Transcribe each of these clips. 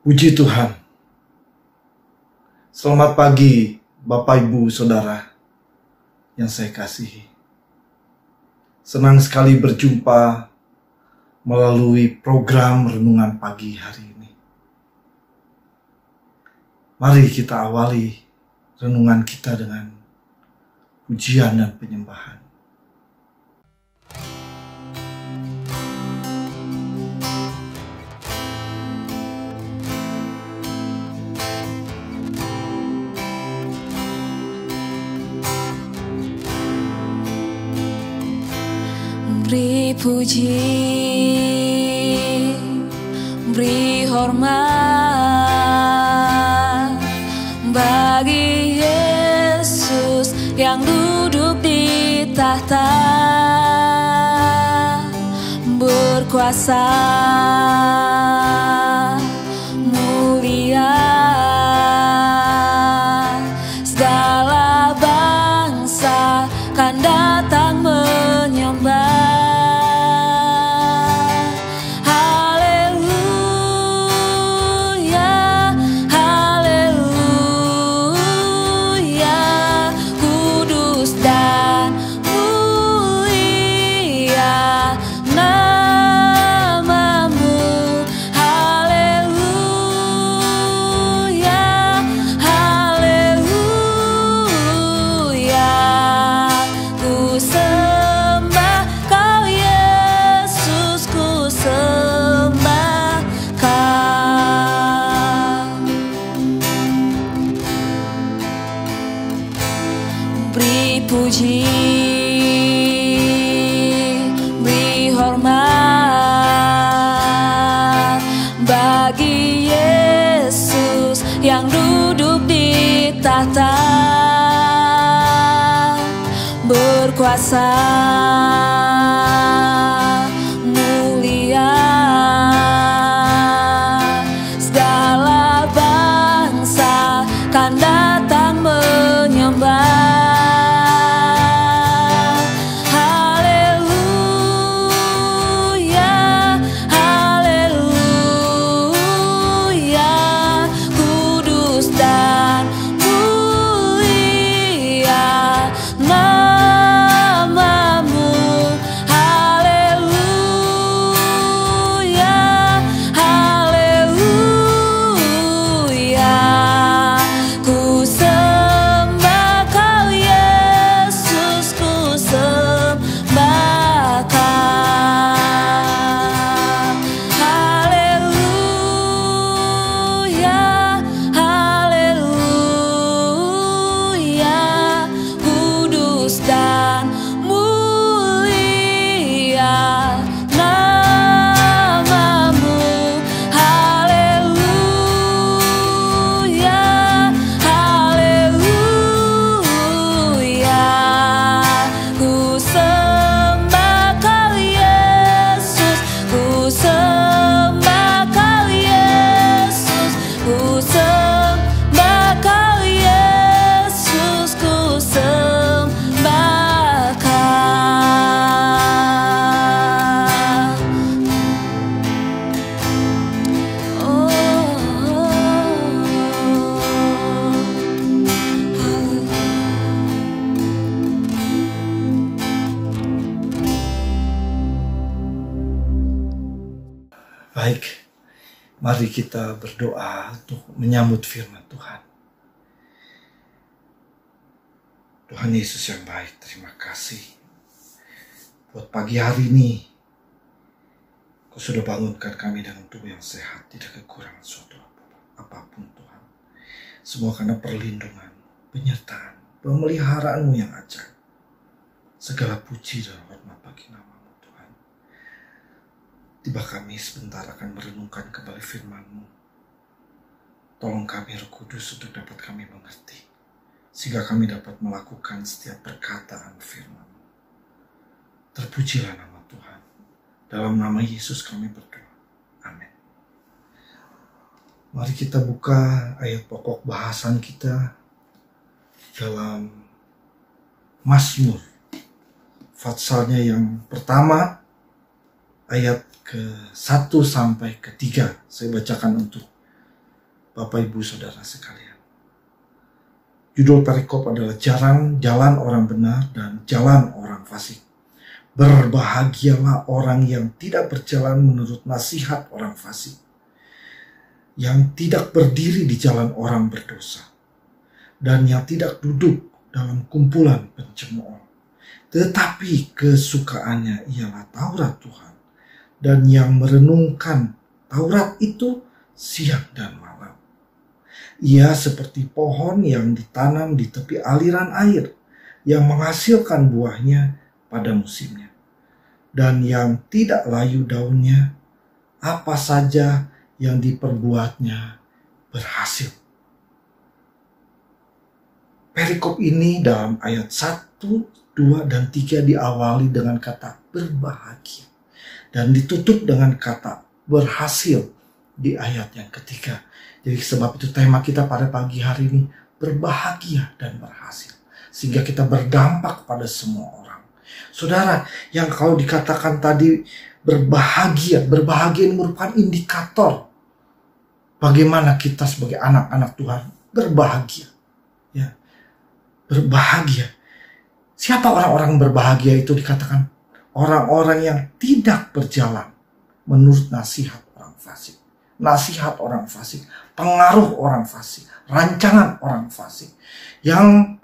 Puji Tuhan. Selamat pagi Bapak Ibu Saudara yang saya kasihi. Senang sekali berjumpa melalui program Renungan Pagi hari ini. Mari kita awali renungan kita dengan pujian dan penyembahan. Beri puji, beri hormat bagi Yesus yang duduk di tahta, berkuasa, mulia, segala bangsa kan datang menyembah. Beri puji, beri hormat bagi Yesus yang duduk di tahta, berkuasa, mulia, segala bangsa kan datang menyembah. Baik, mari kita berdoa untuk menyambut firman Tuhan. Tuhan Yesus yang baik, terima kasih buat pagi hari ini. Kau sudah bangunkan kami dengan tubuh yang sehat, tidak kekurangan suatu apapun Tuhan. Semua karena perlindungan, penyertaan, pemeliharaanmu yang ajaib. Segala puji dan hormat bagi nama. Tiba kami sebentar akan merenungkan kembali firman-Mu. Tolong kami Roh Kudus untuk dapat kami mengerti, sehingga kami dapat melakukan setiap perkataan firman-Mu. Terpujilah nama Tuhan. Dalam nama Yesus kami berdoa. Amin. Mari kita buka ayat pokok bahasan kita dalam Mazmur. Fatsalnya yang pertama, ayat ke-1 sampai ke-3. Saya bacakan untuk Bapak Ibu Saudara sekalian. Judul perikop adalah jalan orang benar dan jalan orang fasik. Berbahagialah orang yang tidak berjalan menurut nasihat orang fasik, yang tidak berdiri di jalan orang berdosa, dan yang tidak duduk dalam kumpulan pencemooh. Tetapi kesukaannya ialah Taurat Tuhan, dan yang merenungkan Taurat itu siang dan malam. Ia seperti pohon yang ditanam di tepi aliran air, yang menghasilkan buahnya pada musimnya, dan yang tidak layu daunnya. Apa saja yang diperbuatnya berhasil. Perikop ini dalam ayat 1, 2, dan 3 diawali dengan kata berbahagia, dan ditutup dengan kata berhasil di ayat yang ketiga. Jadi sebab itu tema kita pada pagi hari ini berbahagia dan berhasil, sehingga kita berdampak pada semua orang. Saudara, yang kalau dikatakan tadi berbahagia ini merupakan indikator bagaimana kita sebagai anak-anak Tuhan berbahagia. Ya, berbahagia. Siapa orang-orang berbahagia itu? Dikatakan orang-orang yang tidak berjalan menurut nasihat orang fasik. Nasihat orang fasik, pengaruh orang fasik, rancangan orang fasik. Yang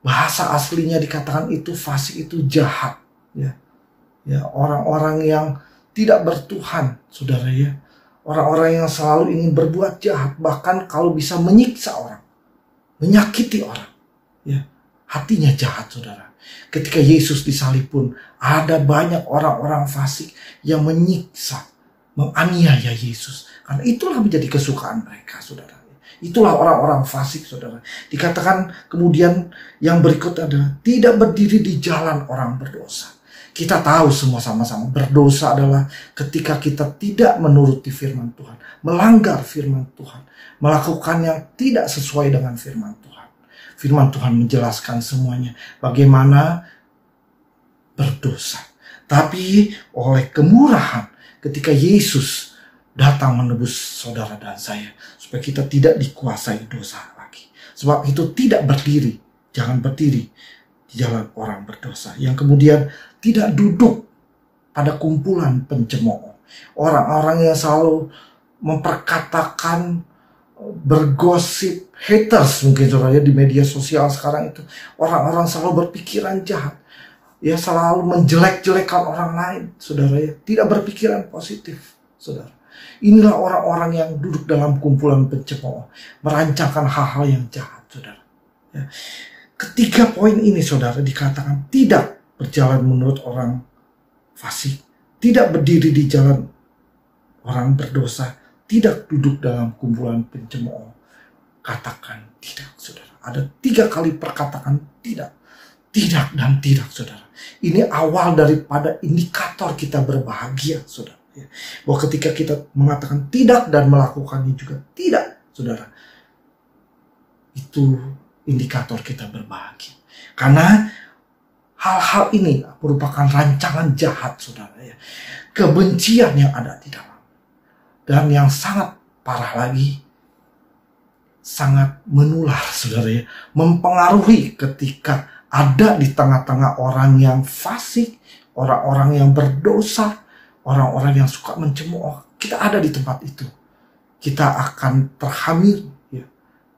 bahasa aslinya dikatakan itu fasik itu jahat. Ya, orang-orang yang tidak bertuhan, saudara ya. Orang-orang yang selalu ingin berbuat jahat, bahkan kalau bisa menyiksa orang, menyakiti orang. Ya, hatinya jahat, saudara. Ketika Yesus disalib pun ada banyak orang-orang fasik yang menyiksa, menganiaya Yesus. Karena itulah menjadi kesukaan mereka, saudara. Itulah orang-orang fasik, saudara. Dikatakan kemudian yang berikut adalah tidak berdiri di jalan orang berdosa. Kita tahu semua sama-sama berdosa adalah ketika kita tidak menuruti firman Tuhan, melanggar firman Tuhan, melakukan yang tidak sesuai dengan firman Tuhan. Firman Tuhan menjelaskan semuanya bagaimana berdosa. Tapi oleh kemurahan ketika Yesus datang menebus saudara dan saya, supaya kita tidak dikuasai dosa lagi. Sebab itu tidak berdiri, jangan berdiri di jalan orang berdosa. Yang kemudian tidak duduk pada kumpulan pencemooh. Orang-orang yang selalu memperkatakan, bergosip, haters mungkin saudara di media sosial sekarang itu. Orang-orang selalu berpikiran jahat. Ya, selalu menjelek-jelekan orang lain, saudara ya. Tidak berpikiran positif, saudara. Inilah orang-orang yang duduk dalam kumpulan pencemooh, merancangkan hal-hal yang jahat, saudara. Ya. Ketiga poin ini, saudara, dikatakan tidak berjalan menurut orang fasik, tidak berdiri di jalan orang berdosa, tidak duduk dalam kumpulan pencemooh. Katakan tidak, saudara. Ada 3 kali perkataan tidak. Tidak dan tidak, saudara. Ini awal daripada indikator kita berbahagia, saudara. Bahwa ketika kita mengatakan tidak dan melakukannya juga tidak, saudara, itu indikator kita berbahagia. Karena hal-hal ini merupakan rancangan jahat, saudara ya. Kebencian yang ada di dalam. Dan yang sangat parah lagi, sangat menular, saudara ya. Mempengaruhi ketika ada di tengah-tengah orang yang fasik, orang-orang yang berdosa, orang-orang yang suka mencemooh. Kita ada di tempat itu, kita akan terhamil, ya,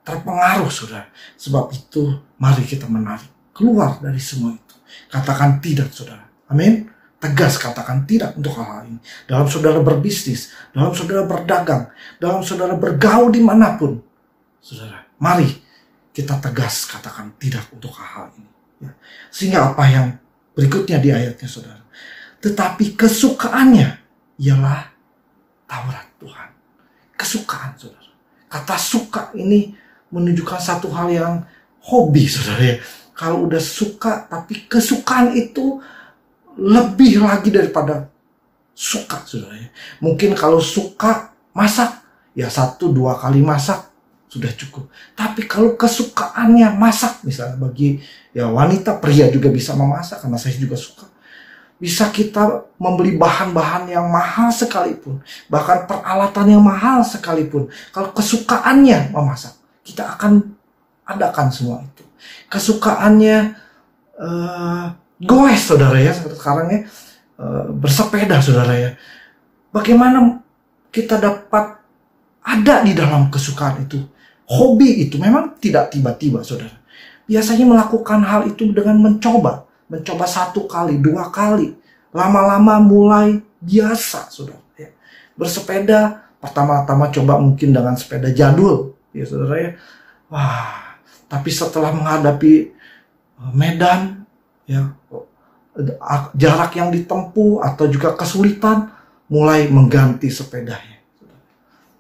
terpengaruh, saudara. Sebab itu mari kita menarik keluar dari semua itu. Katakan tidak, saudara. Amin. Tegas katakan tidak untuk hal-hal ini. Dalam saudara berbisnis, dalam saudara berdagang, dalam saudara bergaul dimanapun, saudara, mari kita tegas katakan tidak untuk hal-hal ini. Ya. Sehingga apa yang berikutnya di ayatnya, saudara. Tetapi kesukaannya ialah Taurat Tuhan. Kesukaan, saudara. Kata suka ini menunjukkan satu hal yang hobi, saudara ya. Kalau udah suka, tapi kesukaan itu lebih lagi daripada suka, saudara ya. Mungkin kalau suka masak, ya 1-2 kali masak sudah cukup. Tapi kalau kesukaannya masak, misalnya bagi ya wanita, pria juga bisa memasak, karena saya juga suka. Bisa kita membeli bahan-bahan yang mahal sekalipun, bahkan peralatan yang mahal sekalipun. Kalau kesukaannya memasak, kita akan adakan semua itu. Kesukaannya goes, saudara ya, sekarang ya, bersepeda, saudara ya. Bagaimana kita dapat ada di dalam kesukaan itu? Hobi itu memang tidak tiba-tiba, saudara. Biasanya melakukan hal itu dengan mencoba 1 kali, 2 kali. Lama-lama mulai biasa, saudara. Ya. Bersepeda, pertama-tama coba mungkin dengan sepeda jadul, ya saudara ya. Wah, tapi setelah menghadapi medan, ya, jarak yang ditempuh atau juga kesulitan, mulai mengganti sepedanya.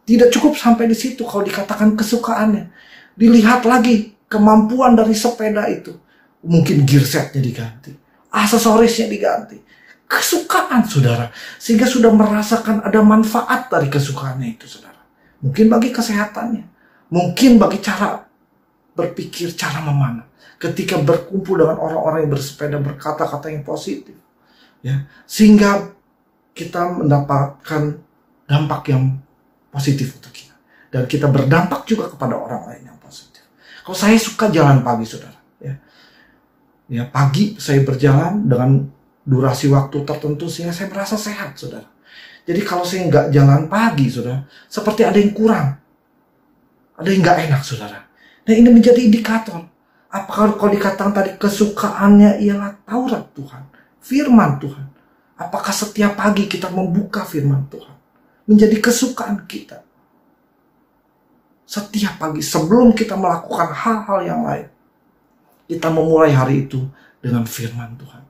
Tidak cukup sampai di situ kalau dikatakan kesukaannya. Dilihat lagi kemampuan dari sepeda itu. Mungkin gearsetnya diganti, aksesorisnya diganti. Kesukaan, saudara. Sehingga sudah merasakan ada manfaat dari kesukaannya itu, saudara. Mungkin bagi kesehatannya. Mungkin bagi cara berpikir, cara memanah. Ketika berkumpul dengan orang-orang yang bersepeda, berkata-kata yang positif. Ya, sehingga kita mendapatkan dampak yang positif untuk kita. Dan kita berdampak juga kepada orang lain yang positif. Kalau saya suka jalan pagi, saudara. Ya, pagi saya berjalan dengan durasi waktu tertentu sehingga saya merasa sehat, saudara. Jadi kalau saya nggak jalan pagi, saudara, seperti ada yang kurang. Ada yang nggak enak, saudara. Dan ini menjadi indikator. Apakah kalau dikatakan tadi kesukaannya ialah Taurat Tuhan, firman Tuhan. Apakah setiap pagi kita membuka firman Tuhan menjadi kesukaan kita? Setiap pagi sebelum kita melakukan hal-hal yang lain, kita memulai hari itu dengan firman Tuhan.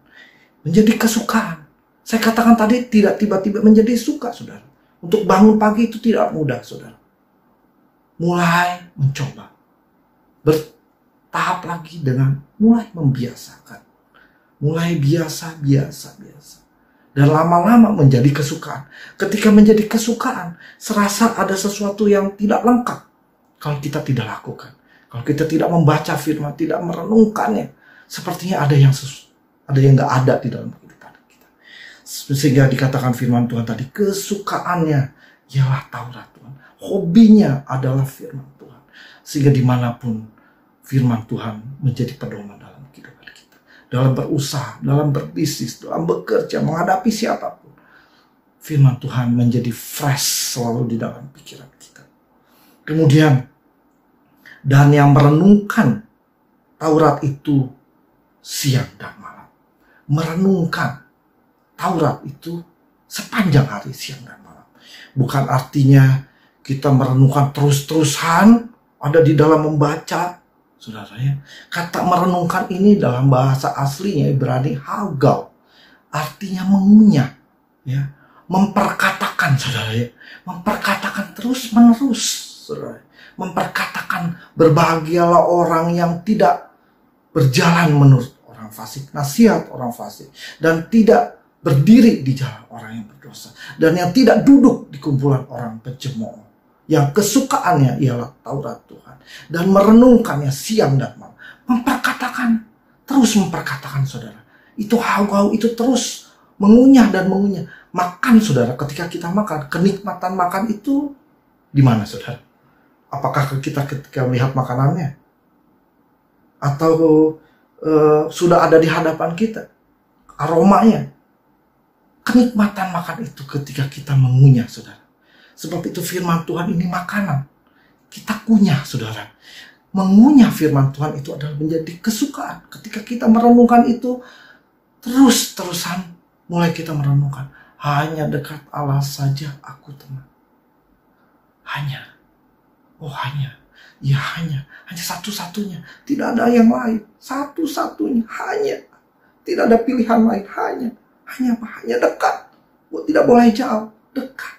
Menjadi kesukaan. Saya katakan tadi tidak tiba-tiba menjadi suka, saudara. Untuk bangun pagi itu tidak mudah, saudara. Mulai mencoba. Bertahap lagi dengan mulai membiasakan. Mulai biasa. Dan lama-lama menjadi kesukaan. Ketika menjadi kesukaan, serasa ada sesuatu yang tidak lengkap kalau kita tidak lakukan. Kalau kita tidak membaca firman, tidak merenungkannya, sepertinya ada yang nggak ada di dalam kehidupan kita. Sehingga dikatakan firman Tuhan tadi, kesukaannya ialah Taurat Tuhan. Hobinya adalah firman Tuhan. Sehingga dimanapun firman Tuhan menjadi pedoman dalam kehidupan kita. Dalam berusaha, dalam berbisnis, dalam bekerja, menghadapi siapapun. Firman Tuhan menjadi fresh selalu di dalam pikiran kita. Kemudian, dan yang merenungkan Taurat itu siang dan malam. Merenungkan Taurat itu sepanjang hari, siang dan malam. Bukan artinya kita merenungkan terus-terusan, ada di dalam membaca, saudara ya. Kata merenungkan ini dalam bahasa aslinya Ibrani hagal. Artinya mengunyah, ya. Memperkatakan, saudara ya. Memperkatakan terus-menerus, saudara. Memperkatakan berbahagialah orang yang tidak berjalan menurut orang fasik, nasihat orang fasik, dan tidak berdiri di jalan orang yang berdosa, dan yang tidak duduk di kumpulan orang pencemooh, yang kesukaannya ialah Taurat Tuhan dan merenungkannya siang dan malam. Memperkatakan, terus memperkatakan, saudara. Itu hau-hau itu terus mengunyah dan mengunyah. Makan, saudara, ketika kita makan, kenikmatan makan itu di mana, saudara? Apakah kita ketika melihat makanannya? Atau sudah ada di hadapan kita? Aromanya. Kenikmatan makan itu ketika kita mengunyah, saudara. Sebab itu firman Tuhan ini makanan. Kita kunyah, saudara. Mengunyah firman Tuhan itu adalah menjadi kesukaan. Ketika kita merenungkan itu, terus-terusan mulai kita merenungkan. Hanya dekat Allah saja aku tenang. Hanya. Oh hanya satu-satunya, tidak ada yang lain, satu-satunya, hanya, tidak ada pilihan lain, hanya dekat, tidak boleh jauh, dekat,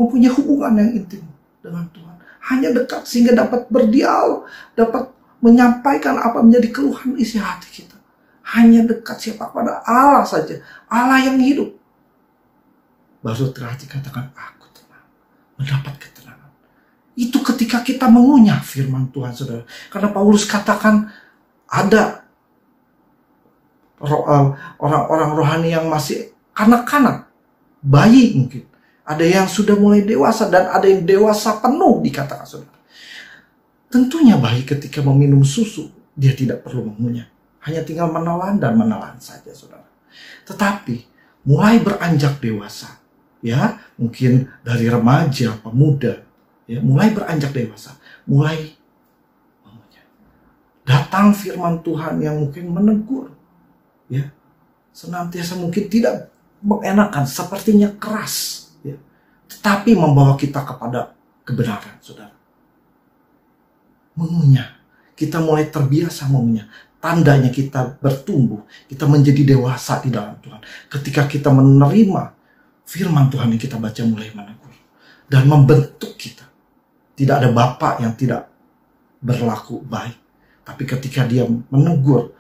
mempunyai hubungan yang intim dengan Tuhan, hanya dekat sehingga dapat berdialog, dapat menyampaikan apa menjadi keluhan isi hati kita, hanya dekat siapa pada Allah saja, Allah yang hidup, baru terhati katakan aku tenang, mendapat ketenangan. Itu ketika kita mengunyah firman Tuhan, saudara. Karena Paulus katakan ada orang-orang rohani yang masih kanak-kanak, bayi mungkin. Ada yang sudah mulai dewasa dan ada yang dewasa penuh dikatakan saudara. Tentunya bayi ketika meminum susu, dia tidak perlu mengunyah. Hanya tinggal menelan dan menelan saja saudara. Tetapi mulai beranjak dewasa, ya mungkin dari remaja, pemuda, ya mulai beranjak dewasa, mulai mengunyah. Datang firman Tuhan yang mungkin menegur, ya senantiasa mungkin tidak mengenakan, sepertinya keras, ya, tetapi membawa kita kepada kebenaran, saudara. Mengunyah, kita mulai terbiasa mengunyah. Tandanya kita bertumbuh, kita menjadi dewasa di dalam Tuhan. Ketika kita menerima firman Tuhan yang kita baca mulai menegur dan membentuk kita. Tidak ada bapak yang tidak berlaku baik, tapi ketika dia menegur,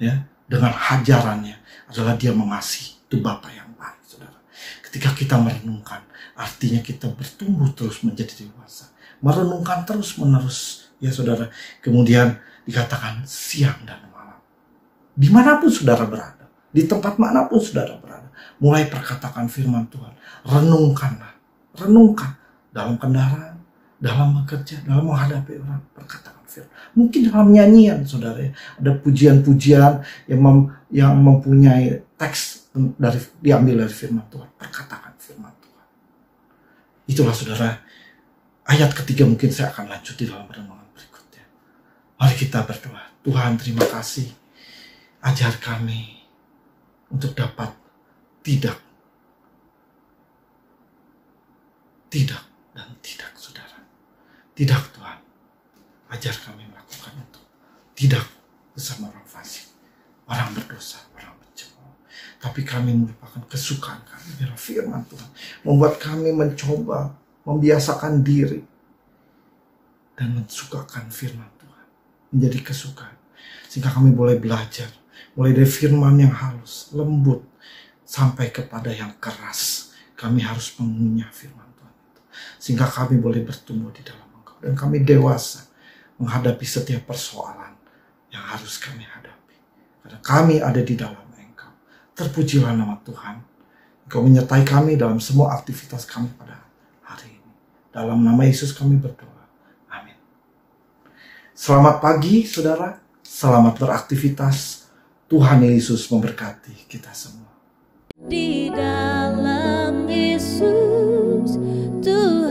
ya, dengan hajarannya adalah dia mengasihi. Itu bapak yang baik, saudara. Ketika kita merenungkan, artinya kita bertumbuh terus menjadi dewasa. Merenungkan terus menerus, ya saudara. Kemudian dikatakan siang dan malam. Dimanapun saudara berada, di tempat manapun saudara berada, mulai perkatakan firman Tuhan. Renungkanlah, renungkan dalam kendaraan, dalam bekerja, dalam menghadapi orang, perkatakan firman. Mungkin dalam nyanyian, saudara, ada pujian-pujian yang mempunyai teks diambil dari firman Tuhan. Perkatakan firman Tuhan. Itulah saudara, ayat ketiga mungkin saya akan lanjut di dalam renungan berikutnya. Mari kita berdoa. Tuhan, terima kasih. Ajar kami untuk dapat tidak dan tidak, saudara. Tidak, Tuhan. Ajar kami melakukan itu. Tidak bersama orang fasik, orang berdosa, orang bercemooh. Tapi kami merupakan kesukaan kami dalam firman Tuhan. Membuat kami mencoba, membiasakan diri. Dan mensukakan firman Tuhan. Menjadi kesukaan. Sehingga kami boleh belajar. Mulai dari firman yang halus, lembut, sampai kepada yang keras. Kami harus mengunyah firman Tuhan itu. Sehingga kami boleh bertumbuh di dalam Engkau. Dan kami dewasa menghadapi setiap persoalan yang harus kami hadapi. Karena kami ada di dalam Engkau. Terpujilah nama Tuhan. Engkau menyertai kami dalam semua aktivitas kami pada hari ini. Dalam nama Yesus kami berdoa. Amin. Selamat pagi, saudara. Selamat beraktivitas. Tuhan Yesus memberkati kita semua. Di dalam Yesus Tuhan